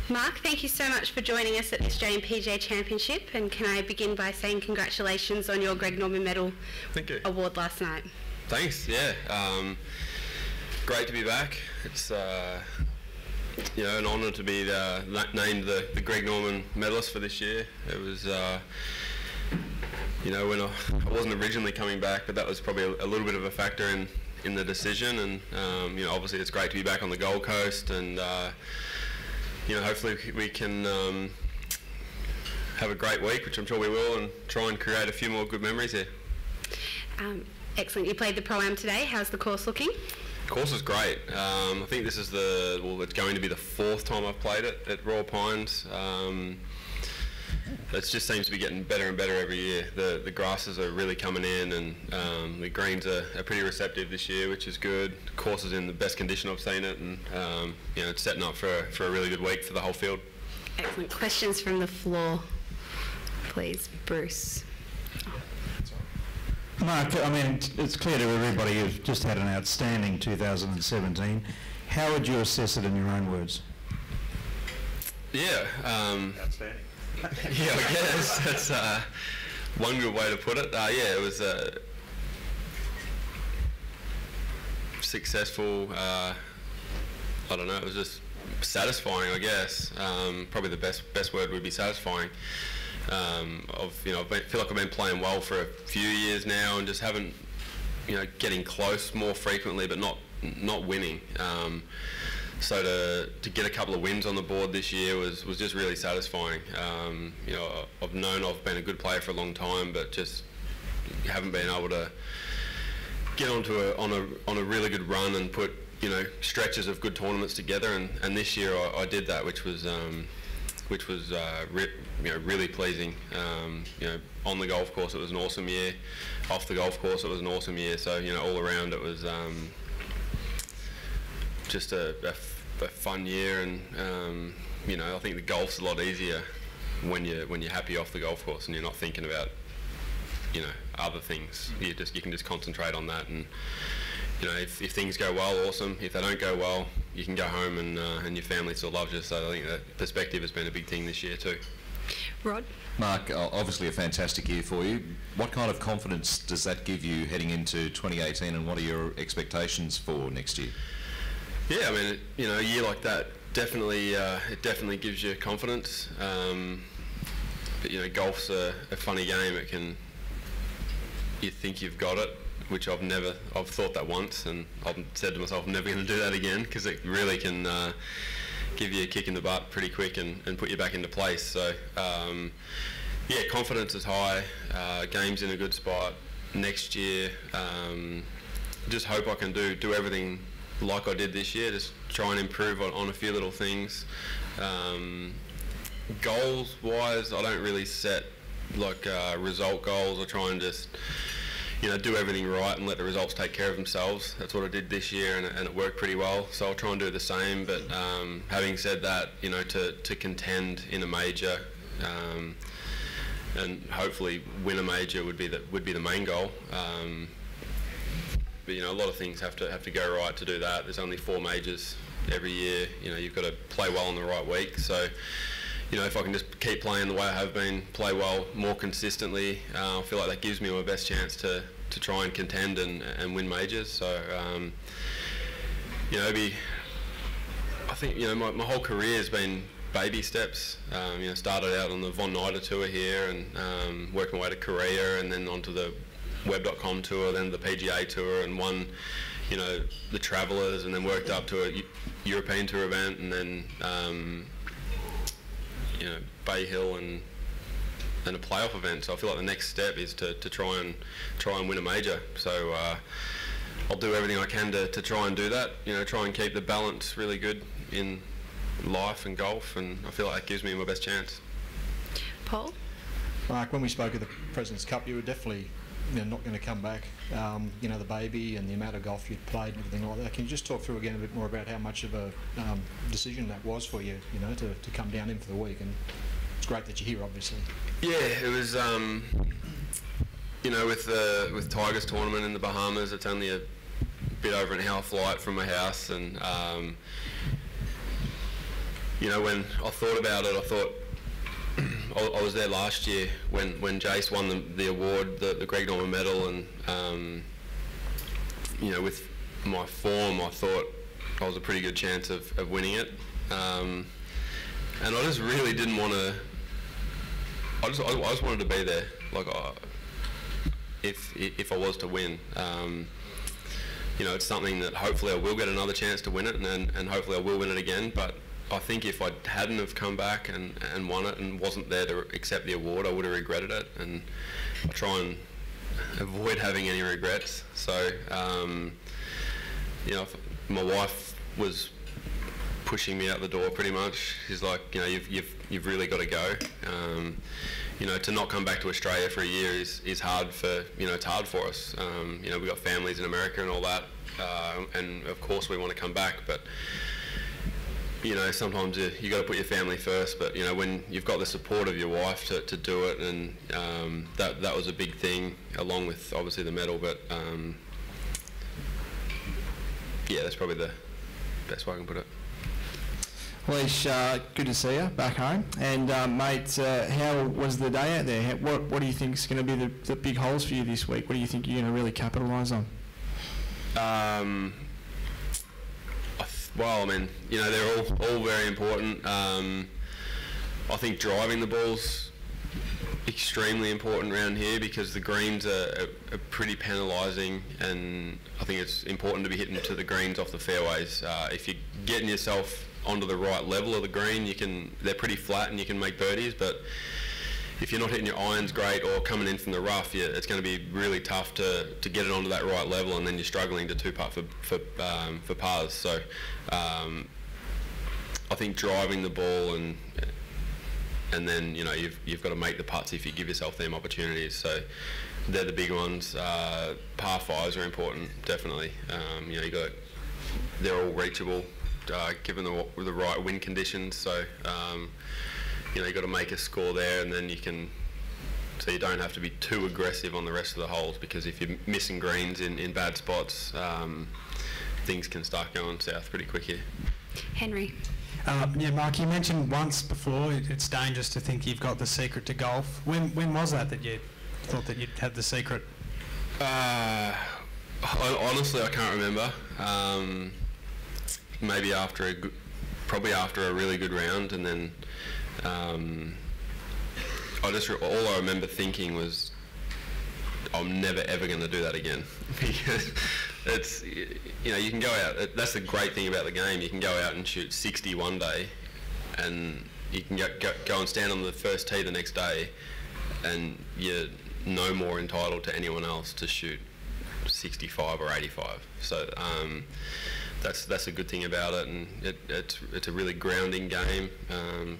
Marc, thank you so much for joining us at the Australian PGA Championship, and can I begin by saying congratulations on your Greg Norman Medal award last night. Thanks, yeah. Great to be back. It's an honour to be named the Greg Norman medalist for this year. It was when I wasn't originally coming back, but that was probably a little bit of a factor in the decision, and obviously it's great to be back on the Gold Coast, and hopefully we can have a great week, which I'm sure we will, and try and create a few more good memories here. Excellent. You played the Pro-Am today. How's the course looking? The course is great. I think this is it's going to be the 4th time I've played it at Royal Pines. It just seems to be getting better and better every year. The grasses are really coming in, and the greens are pretty receptive this year, which is good. The course is in the best condition I've seen it, and it's setting up for a really good week for the whole field. Excellent. Questions from the floor, please. Bruce. Marc, I mean, it's clear to everybody you've just had an outstanding 2017. How would you assess it in your own words? Yeah. Outstanding. Yeah, I guess that's one good way to put it. It was successful. I don't know. It was just satisfying, I guess. Probably the best word would be satisfying. I feel like I've been playing well for a few years now, and just haven't, getting close more frequently, but not winning. So to get a couple of wins on the board this year was just really satisfying. I've known I've been a good player for a long time, but just haven't been able to get on a really good run and put stretches of good tournaments together. And this year I did that, which was really pleasing. On the golf course it was an awesome year. Off the golf course it was an awesome year. So all around it was just a fun year, and I think the golf's a lot easier when you're happy off the golf course and you're not thinking about other things. You can just concentrate on that, and if things go well, awesome. If they don't go well, you can go home and your family still loves you. So I think that perspective has been a big thing this year too. Rod? Marc, obviously a fantastic year for you. What kind of confidence does that give you heading into 2018, and what are your expectations for next year? Yeah, I mean, a year like that definitely it definitely gives you confidence. But golf's a funny game. You think you've got it, which I've thought that once, and I've said to myself I'm never going to do that again, because it really can give you a kick in the butt pretty quick and put you back into place. So confidence is high. Game's in a good spot. Next year, just hope I can do everything like I did this year, just try and improve on a few little things. Goals wise, I don't really set result goals. I try and just do everything right and let the results take care of themselves. That's what I did this year, and it worked pretty well, so I'll try and do the same. But having said that, to contend in a major and hopefully win a major would be the main goal. But a lot of things have to go right to do that. There's only 4 majors every year. You've got to play well on the right week. So, if I can just keep playing the way I have been, play well more consistently, I feel like that gives me my best chance to try and contend and win majors. So, I think my whole career has been baby steps. Started out on the Von Nider tour here, and worked my way to Korea, and then onto the Web.com tour, then the PGA tour, and won, the Travellers, and then worked up to a European tour event, and then, Bay Hill and a playoff event. So I feel like the next step is to try and win a major. So I'll do everything I can to try and do that. Try and keep the balance really good in life and golf, and I feel like that gives me my best chance. Paul? Marc, when we spoke at the President's Cup, you were definitely not going to come back. The baby and the amount of golf you'd played and everything like that. Can you just talk through again a bit more about how much of a decision that was for you, to come down in for the week? And it's great that you're here, obviously. Yeah, it was. With Tigers tournament in the Bahamas, it's only a bit over an hour flight from my house, and you know, when I thought about it, I thought I was there last year when Jace won the award, the Greg Norman medal, and you know, with my form, I thought I was a pretty good chance of winning it, and I just really didn't want to. I just wanted to be there, like if I was to win. You know, it's something that hopefully I will get another chance to win it, and hopefully I will win it again. But I think if I hadn't have come back and won it and wasn't there to accept the award, I would have regretted it, and I try and avoid having any regrets. So, you know, my wife was pushing me out the door pretty much. She's like, you know, you've really got to go. You know, to not come back to Australia for a year is hard for, you know, it's hard for us. You know, we've got families in America and all that, and of course we want to come back, but you know, sometimes you got to put your family first. But you know, when you've got the support of your wife to do it, and that was a big thing, along with obviously the medal. But yeah, that's probably the best way I can put it. Leish, good to see you back home. And mate, how was the day out there? What do you think is going to be the big holes for you this week? What do you think you're going to really capitalise on? Well, I mean, you know, they're all very important. I think driving the ball's extremely important around here because the greens are pretty penalising, and I think it's important to be hitting to the greens off the fairways. If you're getting yourself onto the right level of the green, they're pretty flat and you can make birdies, but if you're not hitting your irons great or coming in from the rough, it's going to be really tough to get it onto that right level, and then you're struggling to two-putt for pars. So I think driving the ball and then, you know, you've got to make the putts if you give yourself them opportunities. So they're the big ones. Par fives are important, definitely. You know, they're all reachable given the right wind conditions. So you know, you've got to make a score there, and then so you don't have to be too aggressive on the rest of the holes, because if you're missing greens in bad spots, things can start going south pretty quick here. Henry. Yeah, Mark, you mentioned once before it's dangerous to think you've got the secret to golf. When was that you thought that you'd had the secret? Honestly, I can't remember. Maybe probably after a really good round, and then all I remember thinking was, I'm never ever going to do that again. Because it's, you know, you can go out, that's the great thing about the game, you can go out and shoot 60 one day, and you can go and stand on the first tee the next day, and you're no more entitled to anyone else to shoot 65 or 85. So that's a good thing about it, and it's a really grounding game,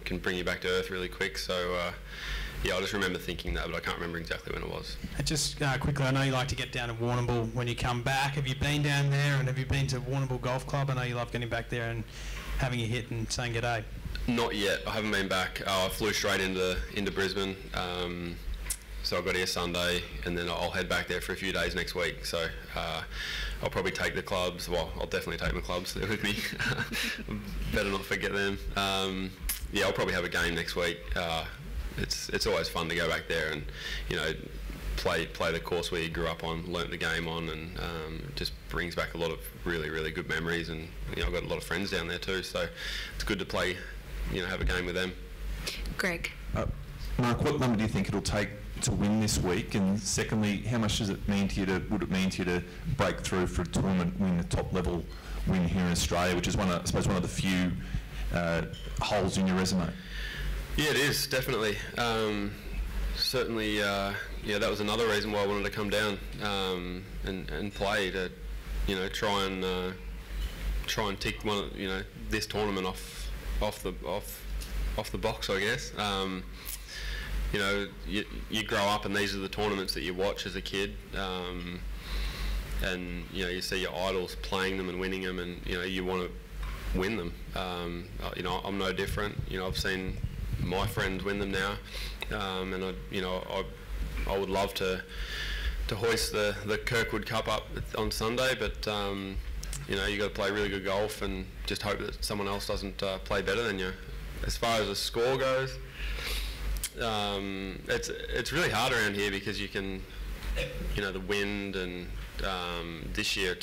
can bring you back to earth really quick. So yeah, I just remember thinking that, but I can't remember exactly when it was. Just quickly, I know you like to get down to Warrnambool when you come back. Have you been down there, and have you been to Warrnambool Golf Club? I know you love getting back there and having a hit and saying g'day. Not yet. I haven't been back. I flew straight into Brisbane. So I got here Sunday, and then I'll head back there for a few days next week. So I'll probably take the clubs. Well, I'll definitely take my clubs there with me. Better not forget them. Yeah, I'll probably have a game next week. It's always fun to go back there and, you know, play the course where you grew up on, learnt the game on, and it just brings back a lot of really, really good memories. And, you know, I've got a lot of friends down there too, so it's good to play, you know, have a game with them. Greg. Mark, what number do you think it'll take to win this week? And secondly, how much would it mean to you to break through for a tournament, win a top level win here in Australia, which is I suppose one of the few holes in your resume? Yeah, it is, definitely. Certainly, yeah, that was another reason why I wanted to come down and play, to, you know, try and tick this tournament off the box, I guess. You know, you grow up and these are the tournaments that you watch as a kid, and you know, you see your idols playing them and winning them, and you know, you want to win them. You know, I'm no different. You know, I've seen my friends win them now, and I would love to hoist the Kirkwood Cup up on Sunday, but you know, you got to play really good golf and just hope that someone else doesn't play better than you. As far as the score goes, it's really hard around here because you can, you know, the wind and this year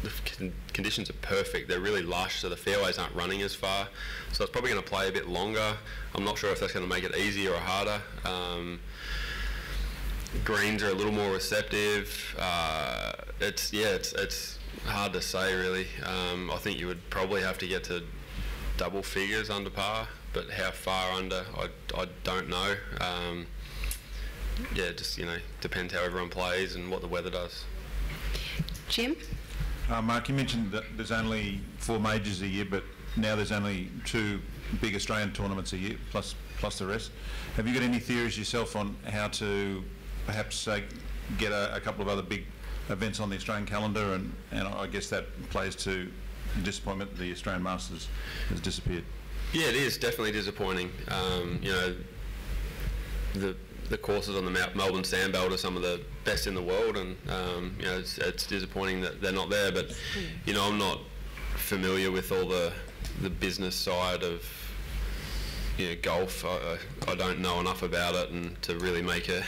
the conditions are perfect. They're really lush, so the fairways aren't running as far. So it's probably going to play a bit longer. I'm not sure if that's going to make it easier or harder. Greens are a little more receptive. It's hard to say really. I think you would probably have to get to double figures under par, but how far under, I don't know. Yeah, just, you know, depends how everyone plays and what the weather does. Jim? Mark, you mentioned that there's only 4 majors a year, but now there's only 2 big Australian tournaments a year, plus the rest. Have you got any theories yourself on how to perhaps get a couple of other big events on the Australian calendar, and I guess that plays to the disappointment that the Australian Masters has disappeared? Yeah, it is definitely disappointing. You know, the courses on the Melbourne Sandbelt are some of the best in the world, and you know, it's disappointing that they're not there. But you know, I'm not familiar with all the business side of, you know, golf. I don't know enough about it, and to really make a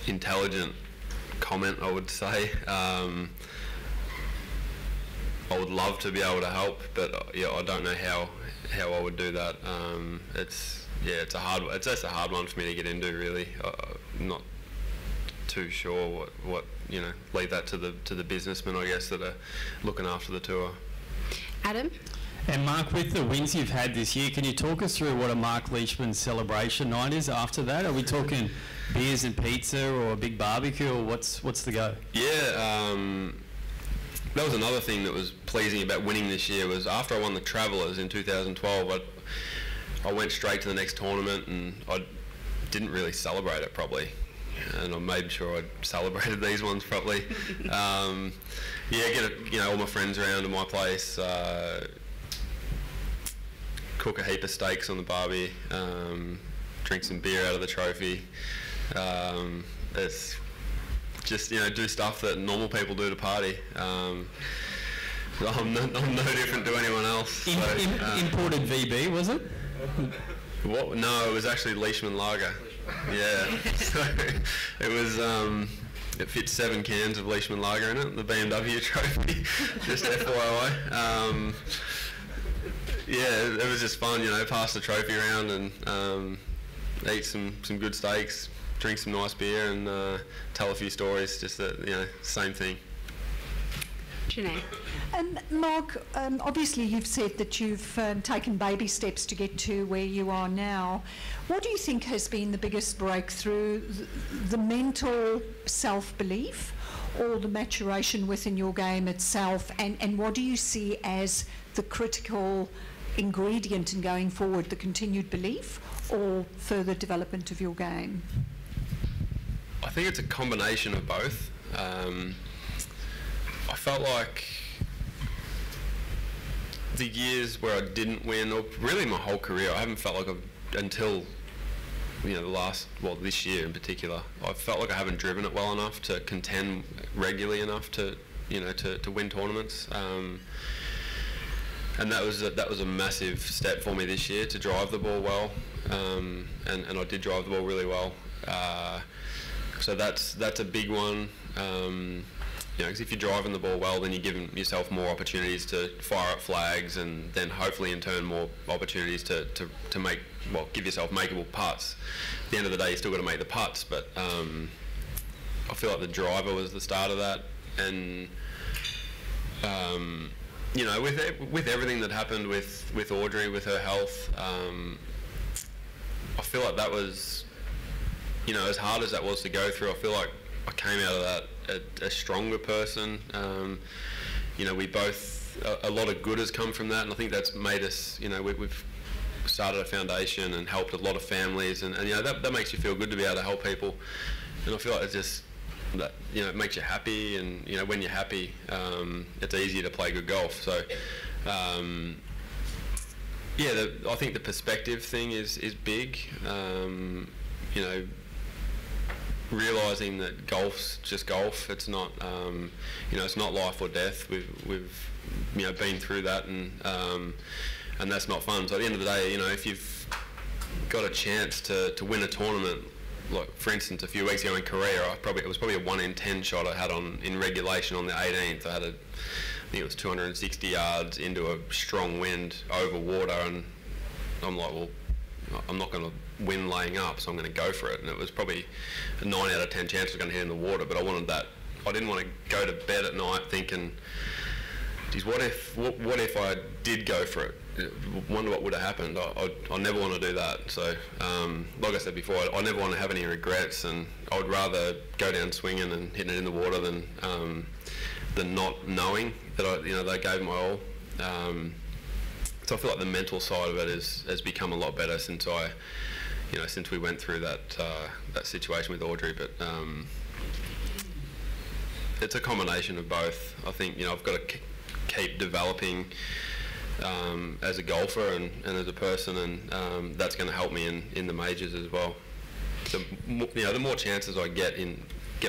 intelligent comment, I would say. I would love to be able to help, but yeah, I don't know how I would do that. It's a hard one for me to get into, really. I'm not too sure what you know. Leave that to the businessmen, I guess, that are looking after the tour. Adam? And Mark, with the wins you've had this year, can you talk us through what a Marc Leishman celebration night is after that? Are we talking beers and pizza or a big barbecue, or what's the go? Yeah, that was another thing that was pleasing about winning this year. Was after I won the Travellers in 2012, I went straight to the next tournament, and I didn't really celebrate it properly. And I made sure I celebrated these ones properly. Get all my friends around to my place. Cook a heap of steaks on the barbie, drink some beer out of the trophy. It's just, you know, do stuff that normal people do to party. I'm no different to anyone else. Imported VB, was it? What? No, it was actually Leishman Lager. Yeah. So it was. It fits 7 cans of Leishman Lager in it. The BMW trophy. Just FYI. Yeah, it was just fun, you know, pass the trophy around and eat some good steaks, drink some nice beer, and tell a few stories. Just that, you know, same thing. Janae. Mark, obviously you've said that you've taken baby steps to get to where you are now. What do you think has been the biggest breakthrough, the mental self-belief or the maturation within your game itself? And what do you see as the critical ingredient in going forward, the continued belief or further development of your game? I think it's a combination of both. I felt like the years where I didn't win, or really my whole career, I haven't felt like until, you know, this year in particular, I felt like I haven't driven it well enough to contend regularly enough to, you know, to win tournaments. And that was a massive step for me this year, to drive the ball well, and I did drive the ball really well. So that's a big one. You know, because if you're driving the ball well, then you're giving yourself more opportunities to fire up flags, and then hopefully in turn more opportunities to give yourself makeable putts. At the end of the day, you still got to make the putts, but I feel like the driver was the start of that, and you know, with everything that happened with Audrey, with her health, I feel like that was, you know, as hard as that was to go through, I feel like I came out of that a stronger person. You know, we both, a lot of good has come from that, and I think that's made us, you know, we've started a foundation and helped a lot of families, and you know, that makes you feel good to be able to help people, and I feel like it's just, that, you know, it makes you happy, and you know, when you're happy, it's easier to play good golf. So yeah, I think the perspective thing is big. You know, realising that golf's just golf. It's not, it's not life or death. We've been through that, and that's not fun. So at the end of the day, if you've got a chance to win a tournament, like for instance, a few weeks ago in Korea, it was probably a 1 in 10 shot I had in regulation on the 18th. I had I think it was 260 yards into a strong wind over water, and I'm like, well, I'm not going to win laying up, so I'm going to go for it. And it was probably a 9 out of 10 chance I was going to hit in the water, but I wanted that. I didn't want to go to bed at night thinking, geez, what if I did go for it? Wonder what would have happened. I never want to do that. So, like I said before, I never want to have any regrets, and I would rather go down swinging and hitting it in the water than not knowing that they gave my all. So I feel like the mental side of it has become a lot better since since we went through that situation with Audrey. But it's a combination of both. I think I've got to keep developing as a golfer and as a person, and that's going to help me in the majors as well. The more chances I get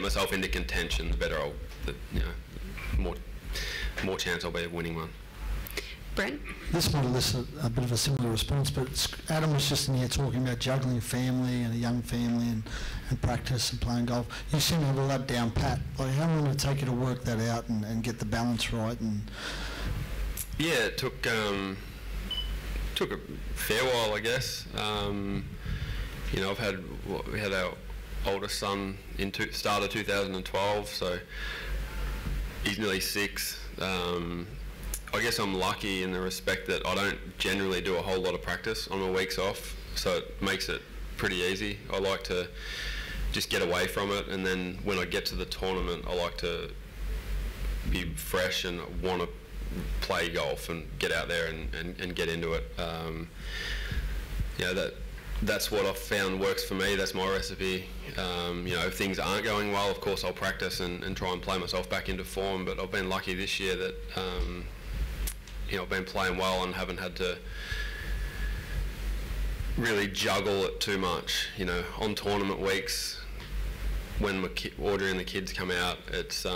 myself into contention, the better more chance I'll be of winning one. Brent? This might elicit a bit of a similar response, but Adam was just in here talking about juggling a family and a young family and practice and playing golf. You seem to have all that down pat. Like, how long did it take you to work that out and get the balance right? Yeah, it took a fair while, I guess. We had our oldest son in start of 2012, so he's nearly 6. I guess I'm lucky in the respect that I don't generally do a whole lot of practice on my weeks off, so it makes it pretty easy. I like to just get away from it, and then when I get to the tournament, I like to be fresh and want to play golf and get out there and get into it. That's what I've found works for me. That's my recipe. If things aren't going well, of course I'll practice and try and play myself back into form, but I've been lucky this year that I've been playing well and haven't had to really juggle it too much. On tournament weeks, when Audrey and the kids come out, it's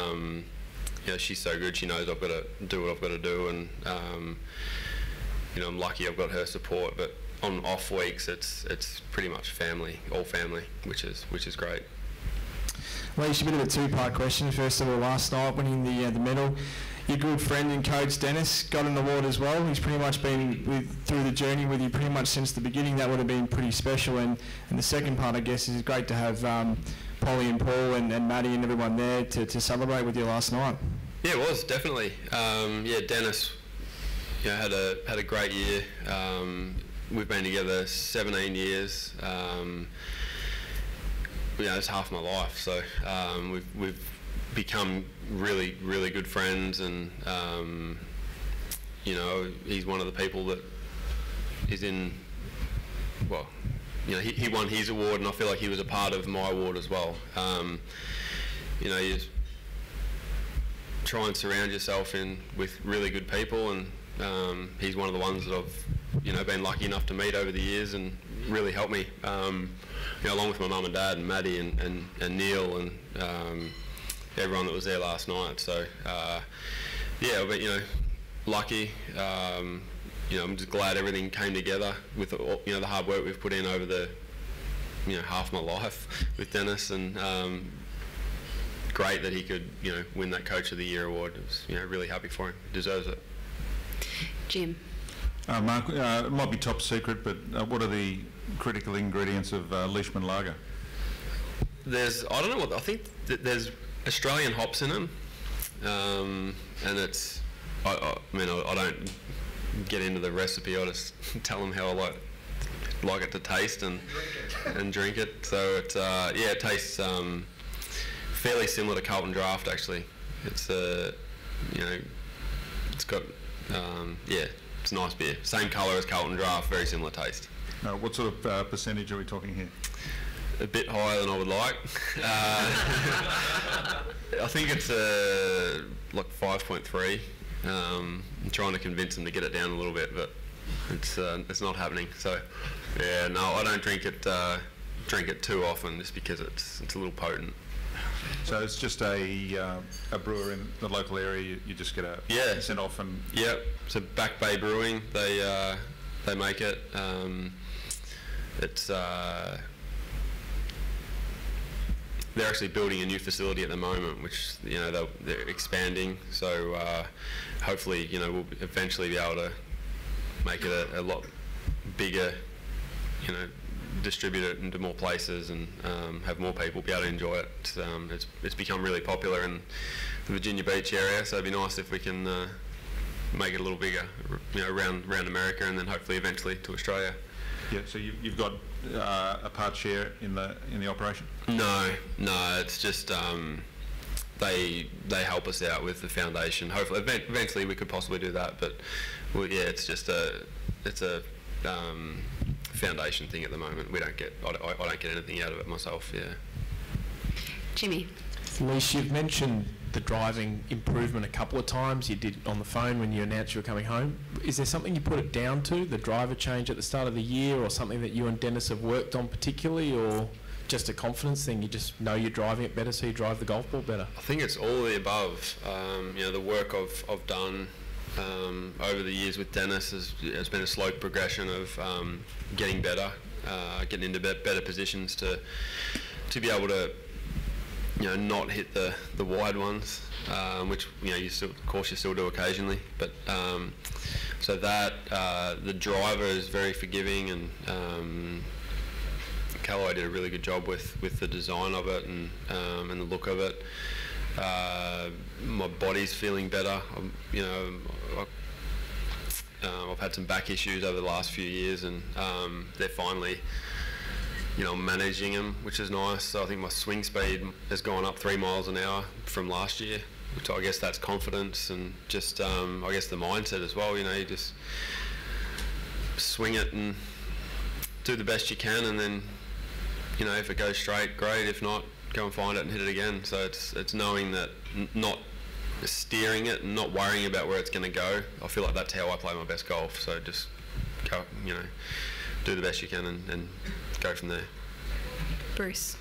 she's so good. She knows I've got to do what I've got to do, and I'm lucky I've got her support. But on off weeks, it's pretty much family, all family, which is great. Well, it's a bit of a two-part question. First of all, last night winning the medal, your good friend and coach Dennis got an award as well. He's pretty much been through the journey with you pretty much since the beginning. That would have been pretty special. And the second part, I guess, is great to have Polly and Paul and Maddie and everyone there to celebrate with you last night. Yeah, it was definitely. Dennis, had a great year. We've been together 17 years. It's half my life, so we've become really, really good friends, and he's one of the people that is in. Well, he won his award, and I feel like he was a part of my award as well. You try and surround yourself with really good people, and he's one of the ones that I've been lucky enough to meet over the years and really helped me, along with my mum and dad and Maddie and Neil and everyone that was there last night. So but lucky. I'm just glad everything came together with the hard work we've put in over the half my life with Dennis, and great that he could win that Coach of the Year award. It was, really happy for him. He deserves it. Jim. Mark, it might be top secret, but what are the critical ingredients of Leishman Lager? I think there's Australian hops in them, and it's. I don't get into the recipe. I just tell them how I like it to taste and drink it. So it tastes fairly similar to Carlton Draft actually. It's it's got it's a nice beer. Same colour as Carlton Draft, very similar taste. What sort of percentage are we talking here? A bit higher than I would like. I think it's like 5.3. I'm trying to convince them to get it down a little bit, but it's not happening. So, I don't drink it drink it too often just because it's a little potent. So it's just a brewer in the local area. You just get a sent off and. Yep. So Back Bay Brewing, they make it. It's they're actually building a new facility at the moment, which they're expanding. So hopefully we'll eventually be able to make it a lot bigger. Distribute it into more places and have more people be able to enjoy it. It's become really popular in the Virginia Beach area, so it'd be nice if we can make it a little bigger, around America, and then hopefully eventually to Australia. Yeah. So you've got a part share in the operation? No. It's just they help us out with the foundation. Hopefully, eventually we could possibly do that, but it's just a foundation thing at the moment. I don't get anything out of it myself. Yeah. Jimmy. Leish, you've mentioned the driving improvement a couple of times. You did it on the phone when you announced you were coming home. Is there something you put it down to, the driver change at the start of the year, or something that you and Dennis have worked on particularly, or just a confidence thing? You just know you're driving it better, so you drive the golf ball better? I think it's all of the above. The work I've done over the years with Dennis has been a slow progression of getting better, getting into better positions to be able to not hit the wide ones, which you still do occasionally. But so that the driver is very forgiving, and Callaway did a really good job with the design of it and the look of it. My body's feeling better. I've had some back issues over the last few years, and they're finally, managing them, which is nice. So I think my swing speed has gone up 3 miles an hour from last year, which I guess that's confidence, and just I guess the mindset as well. You just swing it and do the best you can, and then if it goes straight, great. If not, go and find it and hit it again. So it's knowing that, not steering it and not worrying about where it's going to go. I feel like that's how I play my best golf. So just go, do the best you can and go from there. Bruce.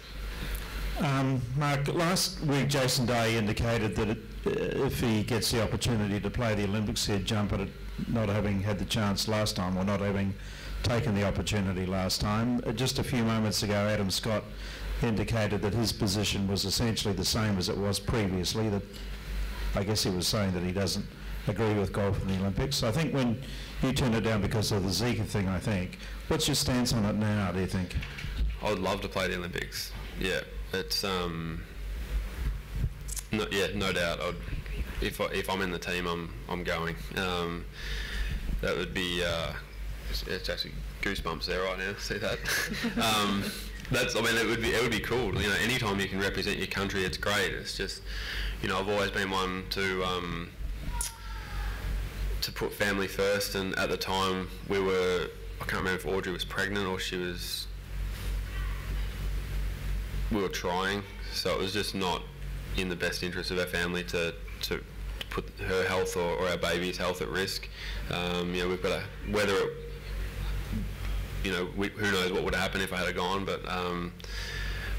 Mark, last week Jason Day indicated that if he gets the opportunity to play the Olympics, he'd jump at it, not having had the chance last time, or not having taken the opportunity last time. Just a few moments ago, Adam Scott indicated that his position was essentially the same as it was previously, that I guess he was saying that he doesn't agree with golf in the Olympics. I think when you turned it down because of the Zika thing, what's your stance on it now, do you think? I would love to play the Olympics. Yeah, it's no doubt. If I'm in the team, I'm going. That would be it's actually goosebumps there right now. See that? It would be cool. Anytime you can represent your country, it's great. It's just, I've always been one to put family first, and at the time I can't remember if Audrey was pregnant or we were trying, so it was just not in the best interest of our family to put her health or our baby's health at risk. We've got whether it, who knows what would have happened if I had gone, but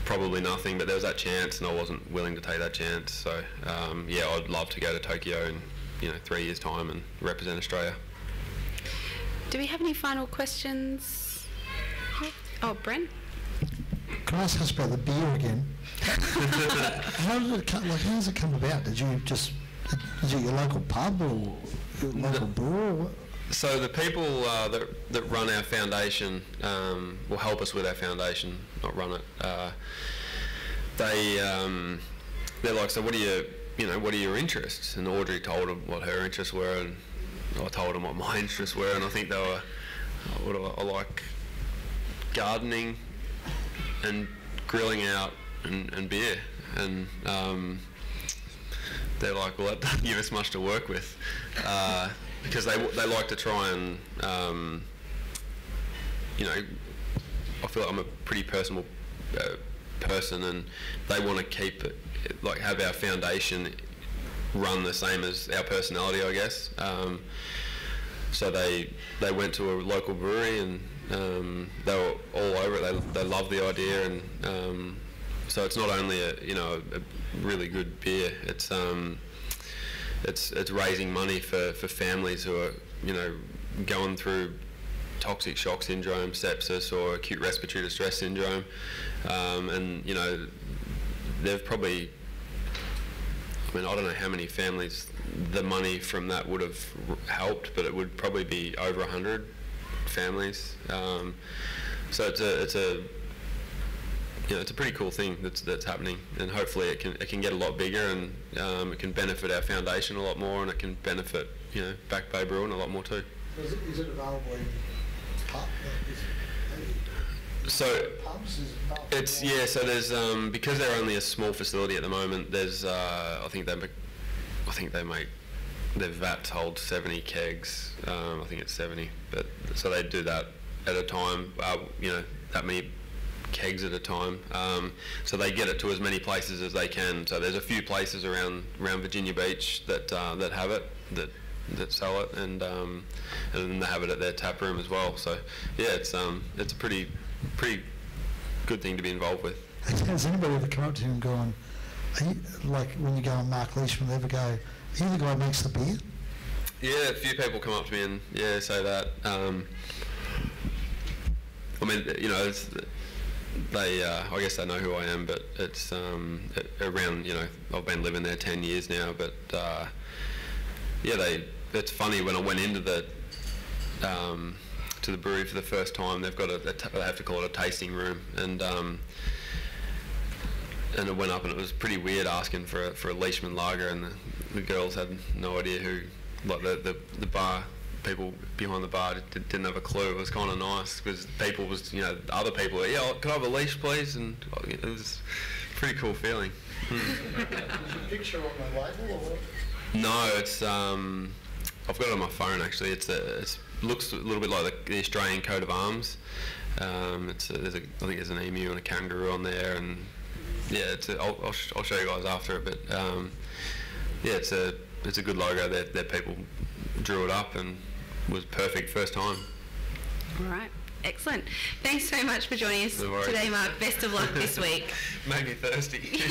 probably nothing. But there was that chance, and I wasn't willing to take that chance. So I'd love to go to Tokyo in 3 years' time and represent Australia. Do we have any final questions? Oh, Brent. Can I ask us about the beer again? How does it come about? Is it your local pub or your local brewer? Or what? So the people that run our foundation will help us with our foundation, not run it. They're like, so what are your interests? And Audrey told them what her interests were, and I told them what my interests were, and I think they were, I like gardening and grilling out and beer, and they're like, well, that doesn't give us much to work with, because they like to try and I feel like I'm a pretty personal person, and they want to keep it, have our foundation run the same as our personality, I guess. So they went to a local brewery and they were all over it. They love the idea, and so it's not only a really good beer. It's raising money for families who are going through toxic shock syndrome, sepsis, or acute respiratory distress syndrome, and they've probably, I don't know how many families the money from that would have helped, but it would probably be over 100 families. So it's a pretty cool thing that's happening, and hopefully it can get a lot bigger, and it can benefit our foundation a lot more, and it can benefit Back Bay Brewing a lot more too. Is it available in pubs? So it's so there's because they're only a small facility at the moment. There's I think they make their vats hold 70 kegs. I think it's 70, but so they do that at a time. That many kegs at a time. So they get it to as many places as they can. So there's a few places around Virginia Beach that have it, that sell it, and then they have it at their tap room as well. So yeah, it's a pretty good thing to be involved with. Has anybody ever come up to you and gone, are you, like when you go on Marc Leishman, they ever go, are you the guy who makes the beer? Yeah, a few people come up to me and say that. I guess they know who I am, but it's around. I've been living there 10 years now, but it's funny when I went into the to the brewery for the first time. They've got they have to call it a tasting room, and I went up and it was pretty weird asking for a Leishman lager, and the girls had no idea who, like the bar people behind the bar didn't have a clue. It was kind of nice because people was other people were, can I have a leash please, and it was a pretty cool feeling. Is your picture on the label or what? No, it's I've got it on my phone actually. It looks a little bit like the Australian coat of arms. I think there's an emu and a kangaroo on there, and yeah, I'll show you guys after it. But it's a good logo. Their people drew it up and was perfect first time. All right. Excellent. Thanks so much for joining us today, Marc. Best of luck this week. Made me thirsty.